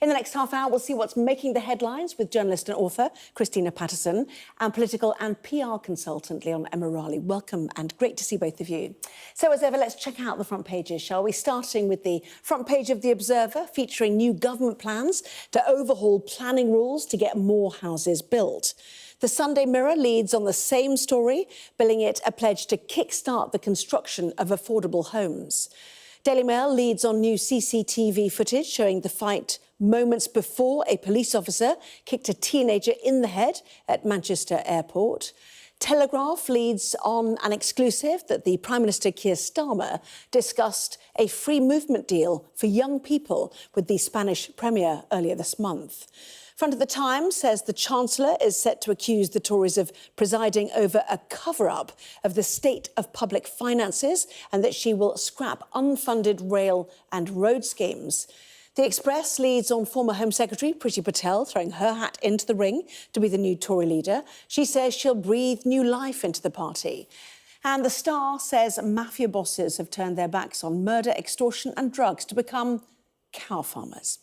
In the next half hour, we'll see what's making the headlines with journalist and author Christina Patterson and political and PR consultant Leon Emirali. Welcome and great to see both of you. So as ever, let's check out the front pages, shall we? Starting with the front page of The Observer, featuring new government plans to overhaul planning rules to get more houses built. The Sunday Mirror leads on the same story, billing it a pledge to kickstart the construction of affordable homes. Daily Mail leads on new CCTV footage showing the fight moments before a police officer kicked a teenager in the head at Manchester Airport. Telegraph leads on an exclusive that the Prime Minister Keir Starmer discussed a free movement deal for young people with the Spanish Premier earlier this month. Front of the Times says the Chancellor is set to accuse the Tories of presiding over a cover-up of the state of public finances and that she will scrap unfunded rail and road schemes. The Express leads on former Home Secretary Priti Patel throwing her hat into the ring to be the new Tory leader. She says she'll breathe new life into the party. And the Star says mafia bosses have turned their backs on murder, extortion and drugs to become cow farmers.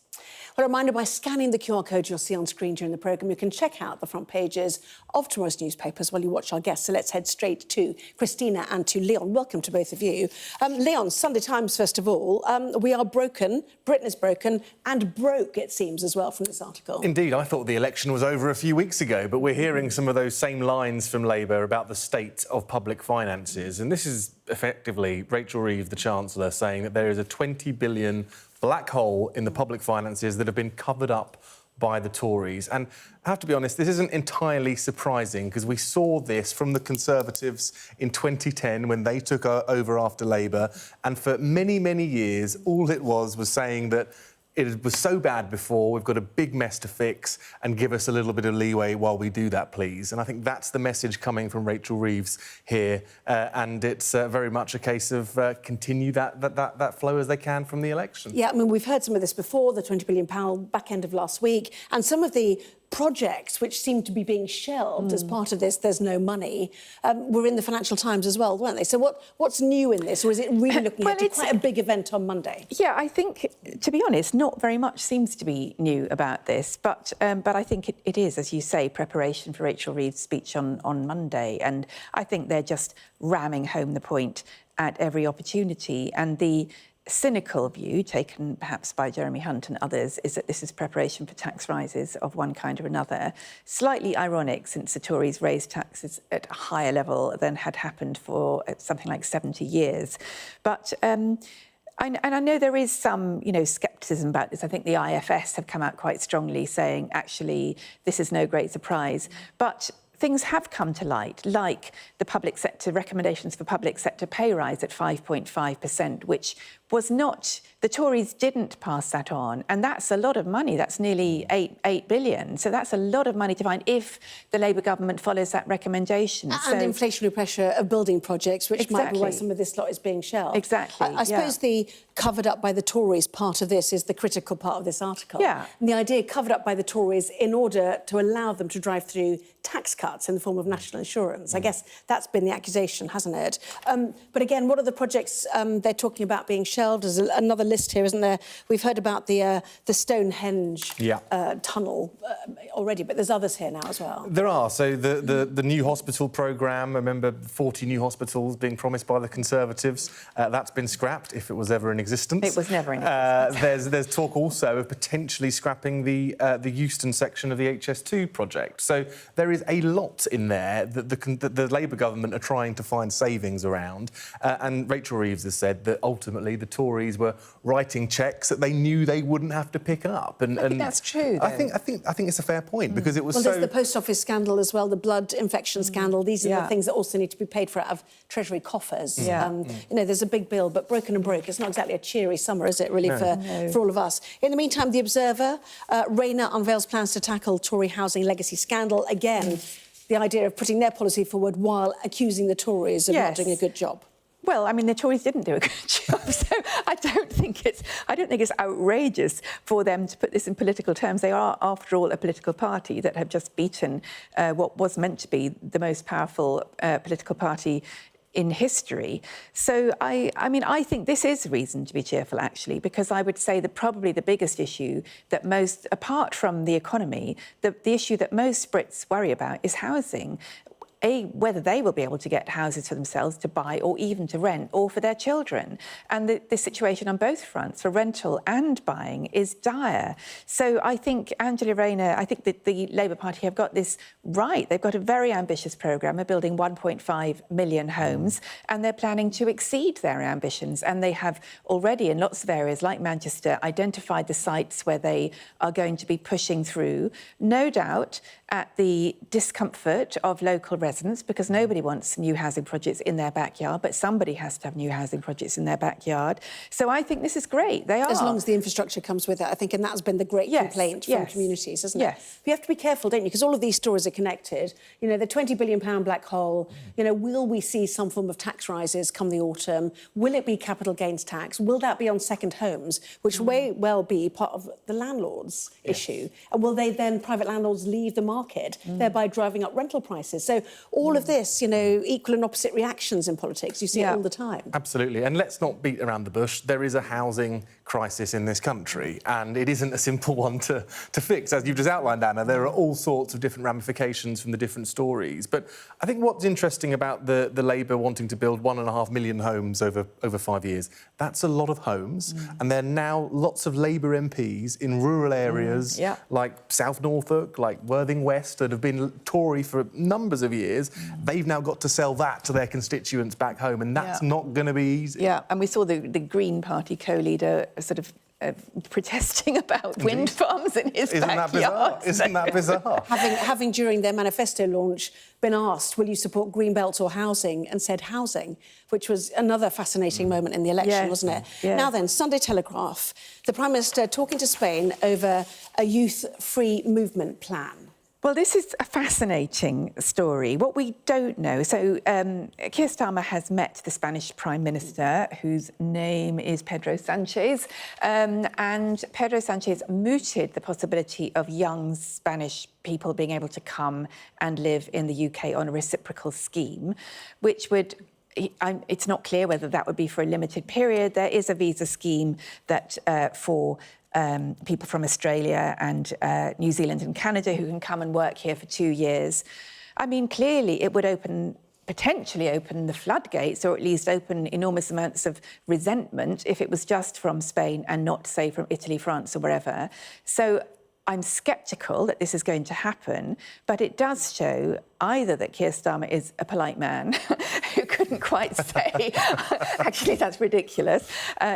Well, a reminder, by scanning the QR code you'll see on screen during the programme, you can check out the front pages of tomorrow's newspapers while you watch our guests. So let's head straight to Christina and to Leon. Welcome to both of you. Leon, Sunday Times, first of all. We are broken, Britain is broken, and broke, it seems, as well, from this article. Indeed, I thought the election was over a few weeks ago, but we're hearing some of those same lines from Labour about the state of public finances. And this is effectively Rachel Reeves, the Chancellor, saying that there is a 20 billion black hole in the public finances that have been covered up by the Tories. And I have to be honest, this isn't entirely surprising because we saw this from the Conservatives in 2010 when they took over after Labour. And for many, many years, all it was saying that it was so bad before, we've got a big mess to fix and give us a little bit of leeway while we do that, please. And I think that's the message coming from Rachel Reeves here. And it's very much a case of continue that flow as they can from the election. Yeah, I mean, we've heard some of this before, the £20 billion back end of last week, and some of the projects which seem to be being shelved as part of this, there's no money, were in the Financial Times as well, weren't they? So what's new in this, or is it really looking ahead to quite a big event on Monday? Yeah, I think, to be honest, not very much seems to be new about this, but I think it is, as you say, preparation for Rachel Reeves' speech on Monday, and I think they're just ramming home the point at every opportunity. And the cynical view, taken perhaps by Jeremy Hunt and others, is that this is preparation for tax rises of one kind or another. Slightly ironic, since the Tories raised taxes at a higher level than had happened for something like 70 years. But I know there is some, scepticism about this. I think the IFS have come out quite strongly saying, actually, this is no great surprise. But things have come to light, like the public sector recommendations for public sector pay rise at 5.5%, which was not, the Tories didn't pass that on. And that's a lot of money. That's nearly 8 billion. So that's a lot of money to find if the Labour government follows that recommendation. And inflationary pressure of building projects, which might be why some of this lot is being shelved. Exactly. I suppose the covered up by the Tories part of this is the critical part of this article. Yeah. And the idea covered up by the Tories in order to allow them to drive through tax cuts in the form of national insurance. I guess that's been the accusation, hasn't it? But again, what are the projects they're talking about being shelved? There's another list here, isn't there? We've heard about the Stonehenge tunnel already, but there's others here now as well. There are. So the new hospital programme, remember 40 new hospitals being promised by the Conservatives, that's been scrapped if it was ever in existence. It was never in existence. There's talk also of potentially scrapping the Euston section of the HS2 project. So there is a lot in there that the Labour government are trying to find savings around. And Rachel Reeves has said that ultimately the Tories were writing cheques that they knew they wouldn't have to pick up. And I think that's true, though. I think it's a fair point because it was there's the post office scandal as well, the blood infection scandal. These are the things that also need to be paid for out of Treasury coffers. There's a big bill, but broken and broke. It's not exactly a cheery summer, is it, really, for all of us? In the meantime, The Observer, Rayner unveils plans to tackle Tory housing legacy scandal. Again, the idea of putting their policy forward while accusing the Tories of not doing a good job. Well, I mean, the Tories didn't do a good job, so I don't think it's outrageous for them to put this in political terms. They are, after all, a political party that have just beaten what was meant to be the most powerful political party in history. So I think this is reason to be cheerful, actually, because I would say that probably the biggest issue that most, apart from the economy, the issue that most Brits worry about is housing. Whether they will be able to get houses for themselves to buy or even to rent, or for their children. And the situation on both fronts, for rental and buying, is dire. So I think Angela Rayner, I think that the Labour Party have got this right. They've got a very ambitious programme of building 1.5 million homes, and they're planning to exceed their ambitions. And they have already, in lots of areas like Manchester, identified the sites where they are going to be pushing through, no doubt at the discomfort of local residents, because nobody wants new housing projects in their backyard, but somebody has to have new housing projects in their backyard. So I think this is great. They are. As long as the infrastructure comes with it, I think, and that's been the great complaint from communities, isn't it? Yes. But you have to be careful, don't you? Because all of these stories are connected. You know, the £20 billion black hole, you know, will we see some form of tax rises come the autumn? Will it be capital gains tax? Will that be on second homes, which may well be part of the landlord's issue? And will they then, private landlords, leave the market, thereby driving up rental prices? So all of this, you know, equal and opposite reactions in politics, you see it all the time. Absolutely. And let's not beat around the bush. There is a housing crisis in this country, and it isn't a simple one to fix. As you've just outlined, Anna, there are all sorts of different ramifications from the different stories. But I think what's interesting about the Labour wanting to build 1.5 million homes over 5 years, that's a lot of homes. And there are now lots of Labour MPs in rural areas like South Norfolk, like Worthing West, that have been Tory for numbers of years. They've now got to sell that to their constituents back home, and that's not going to be easy. Yeah, and we saw the Green Party co-leader sort of protesting about wind farms in his backyard. Isn't that bizarre? having during their manifesto launch been asked, will you support green belts or housing, and said housing, which was another fascinating moment in the election, wasn't it? Yeah. Now then, Sunday Telegraph, the Prime Minister talking to Spain over a youth-free movement plan. Well, this is a fascinating story. What we don't know... So, Keir Starmer has met the Spanish Prime Minister, whose name is Pedro Sanchez, and Pedro Sanchez mooted the possibility of young Spanish people being able to come and live in the UK on a reciprocal scheme, which would... It's not clear whether that would be for a limited period. There is a visa scheme that for... people from Australia and New Zealand and Canada who can come and work here for 2 years. I mean, clearly it would potentially open the floodgates, or at least open enormous amounts of resentment if it was just from Spain and not, say, from Italy, France or wherever. So I'm sceptical that this is going to happen, but it does show either that Keir Starmer is a polite man who couldn't quite say, actually, that's ridiculous,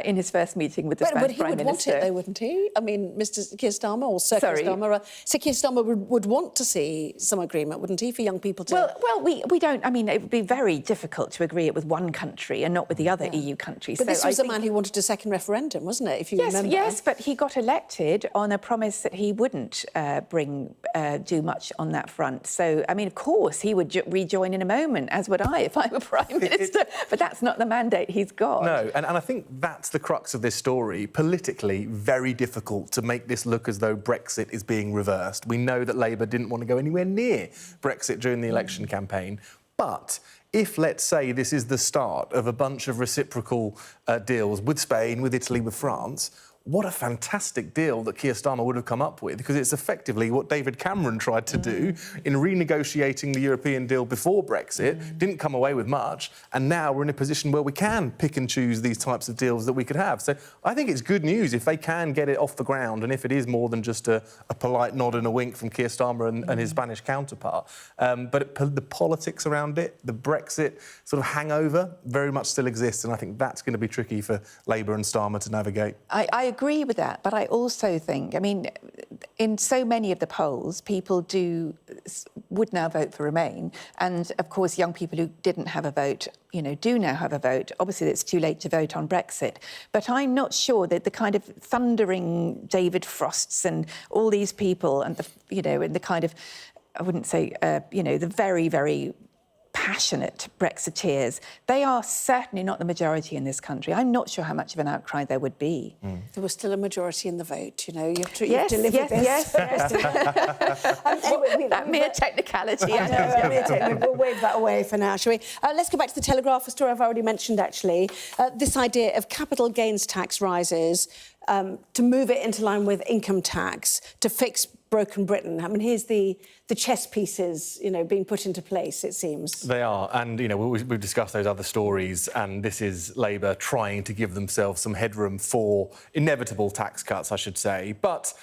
in his first meeting with the Spanish Prime Minister. But he would want it, though, wouldn't he? I mean, Mr Keir Starmer, or Sir Keir Starmer... Sir Keir Starmer would want to see some agreement, wouldn't he, for young people to... Well, we don't... I mean, it would be very difficult to agree it with one country and not with the other EU countries. But this was a man who wanted a second referendum, wasn't it, if you remember? Yes, but he got elected on a promise that he wouldn't do much on that front. So, I mean, of course, he would rejoin in a moment, as would I if I were Prime Minister. But that's not the mandate he's got. No, and I think that's the crux of this story. Politically, very difficult to make this look as though Brexit is being reversed. We know that Labour didn't want to go anywhere near Brexit during the election campaign. But if, let's say, this is the start of a bunch of reciprocal deals with Spain, with Italy, with France, what a fantastic deal that Keir Starmer would have come up with, because it's effectively what David Cameron tried to do in renegotiating the European deal before Brexit, didn't come away with much, and now we're in a position where we can pick and choose these types of deals that we could have. So I think it's good news if they can get it off the ground, and if it is more than just a polite nod and a wink from Keir Starmer and his Spanish counterpart. But the politics around it, the Brexit sort of hangover, very much still exists, and I think that's going to be tricky for Labour and Starmer to navigate. I agree with that, but I also think, I mean, in so many of the polls, people would now vote for Remain, and of course, young people who didn't have a vote, you know, do now have a vote. Obviously, it's too late to vote on Brexit, but I'm not sure that the kind of thundering David Frosts and all these people, and and the kind of, I wouldn't say, the very, very passionate Brexiteers. They are certainly not the majority in this country. I'm not sure how much of an outcry there would be. There was still a majority in the vote, you know. You've Yes, delivered yes, this. yes. Anyway, That mere technicality. I know, we'll wave that away for now, shall we? Let's go back to the Telegraph, a story I've already mentioned, actually. This idea of capital gains tax rises to move it into line with income tax to fix broken Britain. I mean, here's the chess pieces, you know, being put into place, it seems. They are, and, you know, we've discussed those other stories, and this is Labour trying to give themselves some headroom for inevitable tax cuts, I should say. But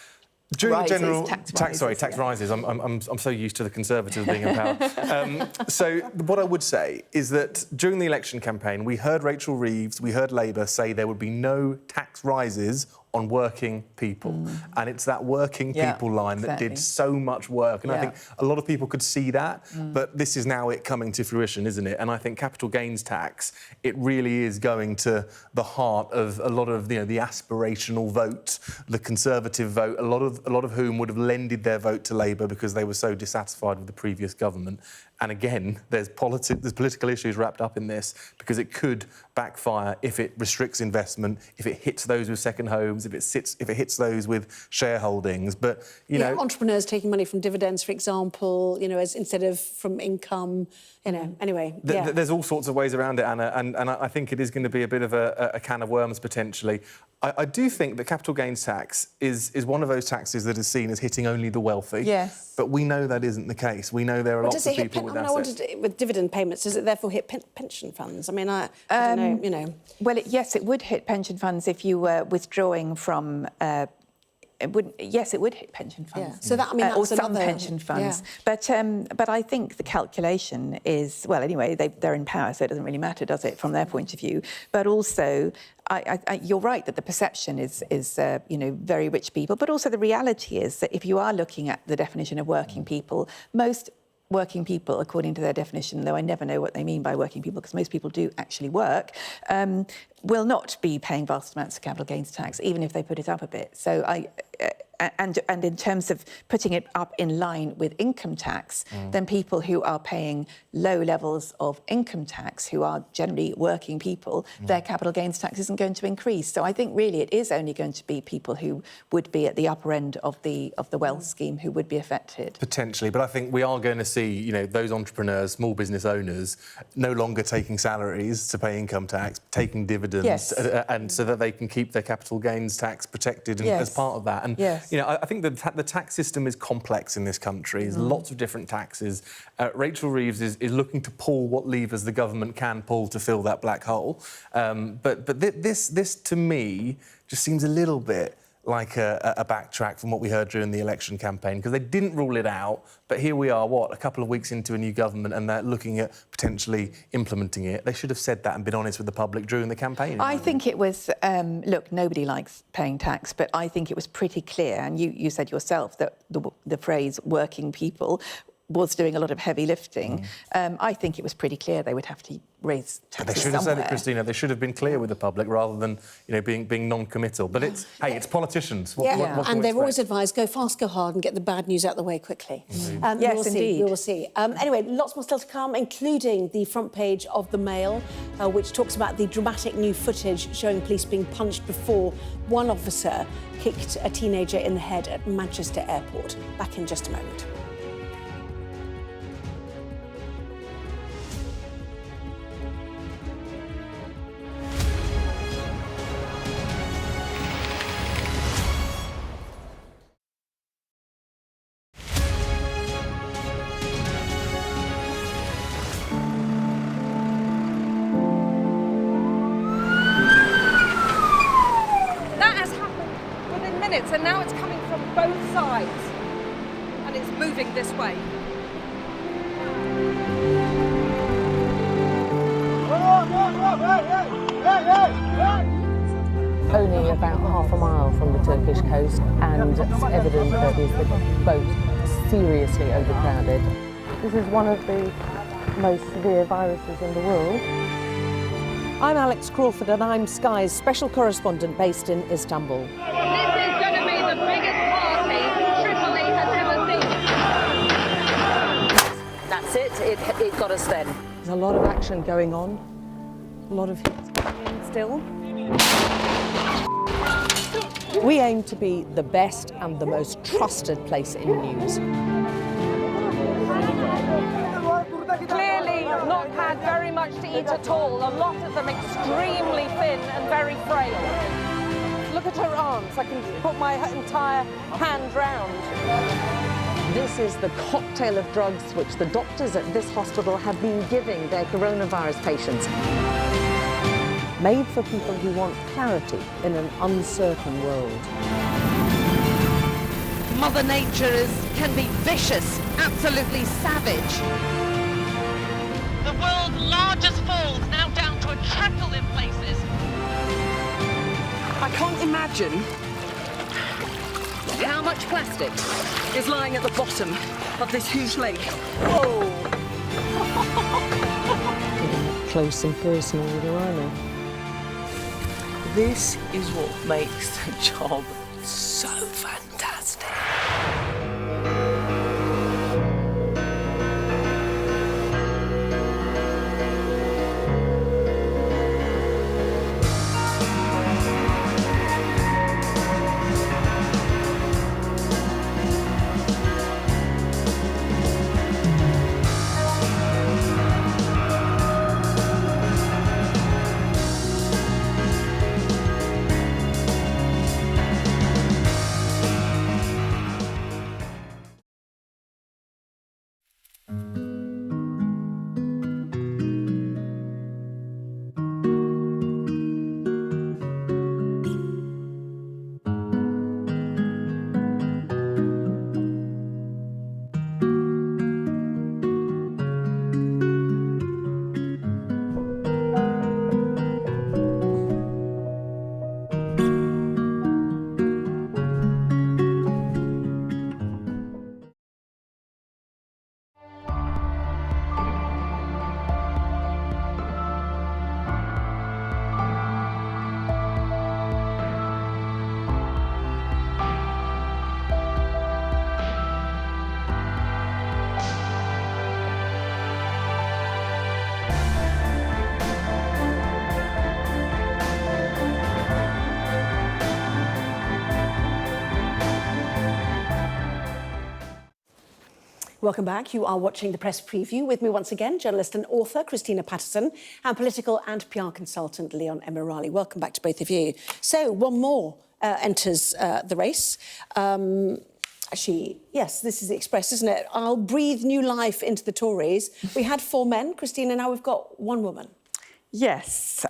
during the general tax rises. I'm so used to the Conservatives being in power. So what I would say is that during the election campaign, we heard Rachel Reeves, we heard Labour say there would be no tax rises on working people. And it's that working people line that did so much work. And I think a lot of people could see that, but this is now it coming to fruition, isn't it? And I think capital gains tax, it really is going to the heart of a lot of, you know, the aspirational vote, the Conservative vote, a lot of whom would have lended their vote to Labour because they were so dissatisfied with the previous government. And again, there's political issues wrapped up in this because it could backfire if it restricts investment, if it hits those with second homes, if it hits those with shareholdings. But you know, entrepreneurs taking money from dividends, for example, you know, as instead of from income. You know, anyway, there's all sorts of ways around it, Anna, and I think it is going to be a bit of a can of worms potentially. I do think that capital gains tax is one of those taxes that is seen as hitting only the wealthy. Yes. But we know that isn't the case. We know there are lots of people with assets. With dividend payments, does it therefore hit pension funds? I mean, I don't know, you know. Well, yes, it would hit pension funds if you were withdrawing from... it would hit pension funds. Yeah. So that, I mean, that's or some another, pension funds. But I think the calculation is, well, anyway, they're in power, so it doesn't really matter, does it, from their point of view? But also, you're right that the perception is you know, very rich people, but also the reality is that if you are looking at the definition of working people, most working people, according to their definition, though I never know what they mean by working people because most people do actually work, will not be paying vast amounts of capital gains tax, even if they put it up a bit. So and in terms of putting it up in line with income tax, then people who are paying low levels of income tax, who are generally working people, their capital gains tax isn't going to increase. So I think really it is only going to be people who would be at the upper end of the wealth scheme who would be affected. Potentially, but I think we are going to see, you know, those entrepreneurs, small business owners, no longer taking salaries to pay income tax, taking dividends, and so that they can keep their capital gains tax protected as part of that. And you know, I think the tax system is complex in this country. There's lots of different taxes. Rachel Reeves is looking to pull what levers the government can pull to fill that black hole. But this to me just seems a little bit like a backtrack from what we heard during the election campaign, because they didn't rule it out, but here we are, a couple of weeks into a new government and they're looking at potentially implementing it. They should have said that and been honest with the public during the campaign. I think it was, look, nobody likes paying tax, but I think it was pretty clear, and you said yourself that the phrase working people was doing a lot of heavy lifting. I think it was pretty clear they would have to raise taxes. They should have said it, Christina. They should have been clear with the public rather than, you know, being non-committal. But it's it's politicians. What and they've always advised go fast, go hard, and get the bad news out the way quickly. Yes, indeed. We will see. Anyway, lots more still to come, including the front page of the Mail, which talks about the dramatic new footage showing police being punched before one officer kicked a teenager in the head at Manchester Airport. Back in just a moment. And now it's coming from both sides and it's moving this way. Only about half a mile from the Turkish coast, and it's evident that the boat seriously overcrowded. This is one of the most severe viruses in the world. I'm Alex Crawford and I'm Sky's special correspondent based in Istanbul. This is going to be the biggest party Tripoli has ever seen. That's it got us then. There's a lot of action going on, a lot of hits coming in still. We aim to be the best and the most trusted place in news. Clearly not had very much to eat at all. A lot of them extremely thin and very frail. Look at her arms. I can put my entire hand round. This is the cocktail of drugs which the doctors at this hospital have been giving their coronavirus patients. Made for people who want clarity in an uncertain world. Mother Nature can be vicious, absolutely savage. The world's largest falls now down to a trickle in places. I can't imagine how much plastic is lying at the bottom of this huge lake. Whoa! Close and personal with a rhino. This is what makes the job so fantastic. Welcome back. You are watching the press preview with me once again, journalist and author Christina Patterson and political and PR consultant Leon Emirali. Welcome back to both of you. So one more enters the race. Actually, yes, this is the Express, isn't it? I'll breathe new life into the Tories. We had 4 men, Christina, now we've got 1 woman. Yes.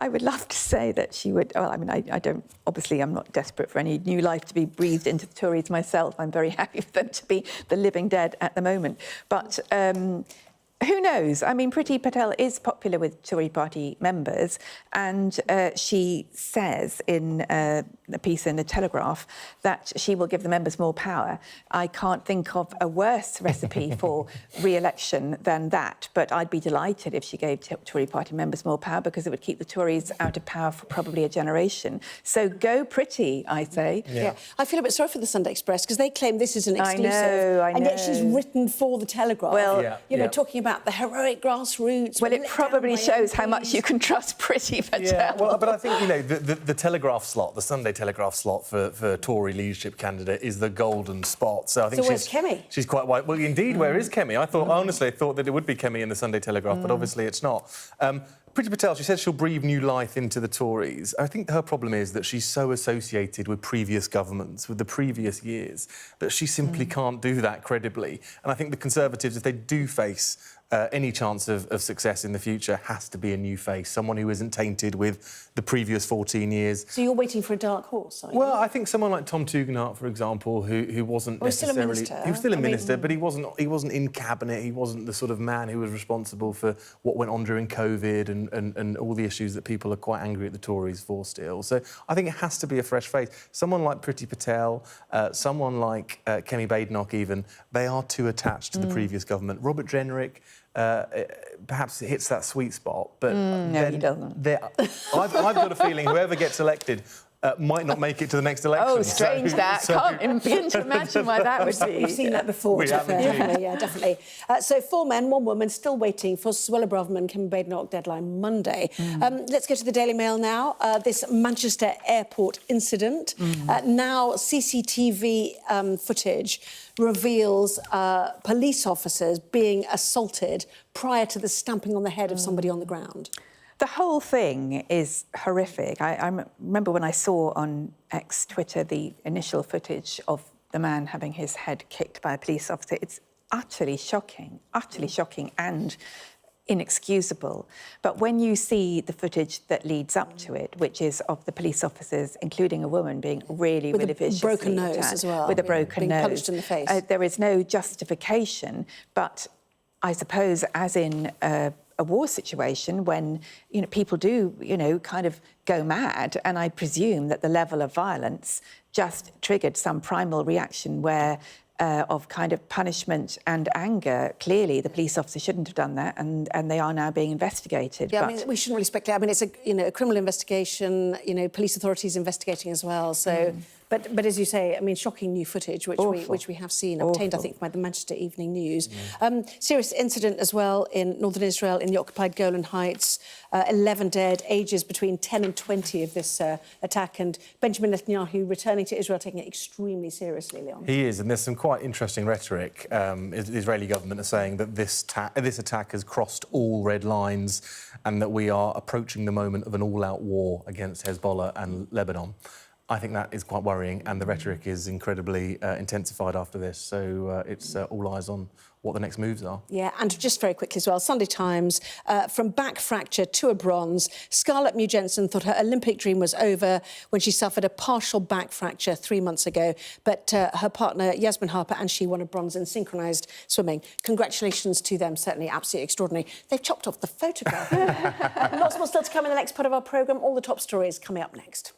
I would love to say that she would... Well, I mean, I don't... Obviously, I'm not desperate for any new life to be breathed into the Tories myself. I'm very happy for them to be the living dead at the moment. But who knows? I mean, Priti Patel is popular with Tory party members, and she says in a piece in The Telegraph that she will give the members more power. I can't think of a worse recipe for re-election than that, but I'd be delighted if she gave Tory party members more power, because it would keep the Tories out of power for probably a generation. So go Priti, I say. Yeah. I feel a bit sorry for the Sunday Express, because they claim this is an exclusive. I know. And yet she's written for The Telegraph. Well, you know, talking about the heroic grassroots. Well, it probably shows how much you can trust Priti Patel. Yeah, well, but I think, you know, the Telegraph slot, the Sunday Telegraph slot for Tory leadership candidate is the golden spot. So I think where's Kemi? She's quite white. Well, indeed, where is Kemi? Honestly, I thought that it would be Kemi in the Sunday Telegraph, but obviously it's not. Priti Patel, she said she'll breathe new life into the Tories. I think her problem is that she's so associated with previous governments, with the previous years, that she simply can't do that credibly. And I think the Conservatives, if they do face any chance of success in the future, has to be a new face, someone who isn't tainted with the previous 14 years. So you're waiting for a dark horse, are you? Well, I think someone like Tom Tugendhat, for example, who wasn't necessarily... He was still a minister, but he wasn't in cabinet. He wasn't the sort of man who was responsible for what went on during COVID and all the issues that people are quite angry at the Tories for still. So I think it has to be a fresh face. Someone like Priti Patel, someone like Kemi Badenoch even, they are too attached to the previous government. Robert Jenrick perhaps hits that sweet spot, but no, he doesn't. I've got a feeling whoever gets elected, might not make it to the next election. Oh, strange that. Can't even begin to imagine why that would be. We've seen that before. We have indeed. Definitely, yeah, definitely. So 4 men, 1 woman, still waiting for Suella Braverman, Kim Badenoch deadline Monday. Let's go to the Daily Mail now. This Manchester airport incident. Now CCTV footage reveals police officers being assaulted prior to the stamping on the head of somebody on the ground. The whole thing is horrific. I remember when I saw on X Twitter the initial footage of the man having his head kicked by a police officer. It's utterly shocking and inexcusable. But when you see the footage that leads up to it, which is of the police officers, including a woman, being really viciously broken nose attacked, as well. with a broken nose. Being punched in the face. There is no justification, but I suppose as in a war situation when, you know, people do, you know, kind of go mad, and I presume that the level of violence just triggered some primal reaction where of kind of punishment and anger. Clearly, the police officer shouldn't have done that, and they are now being investigated. Yeah, but... I mean, we shouldn't really speculate. I mean, it's a criminal investigation. You know, police authorities investigating as well. So, but as you say, I mean, shocking new footage, which we have seen obtained, I think, by the Manchester Evening News. Serious incident as well in northern Israel in the occupied Golan Heights. 11 dead, ages between 10 and 20 of this attack, and Benjamin Netanyahu returning to Israel, taking it extremely seriously, Leon. He is, and there's some quite interesting rhetoric. The Israeli government are saying that this attack has crossed all red lines and that we are approaching the moment of an all-out war against Hezbollah and Lebanon. I think that is quite worrying, and the rhetoric is incredibly intensified after this. So it's all eyes on what the next moves are. Yeah, and just very quickly as well, Sunday Times, from back fracture to a bronze, Scarlett Mew-Jensen thought her Olympic dream was over when she suffered a partial back fracture 3 months ago. But her partner, Yasmin Harper, and she won a bronze in synchronised swimming. Congratulations to them, certainly absolutely extraordinary. They've chopped off the photograph. Lots more still to come in the next part of our programme. All the top stories coming up next.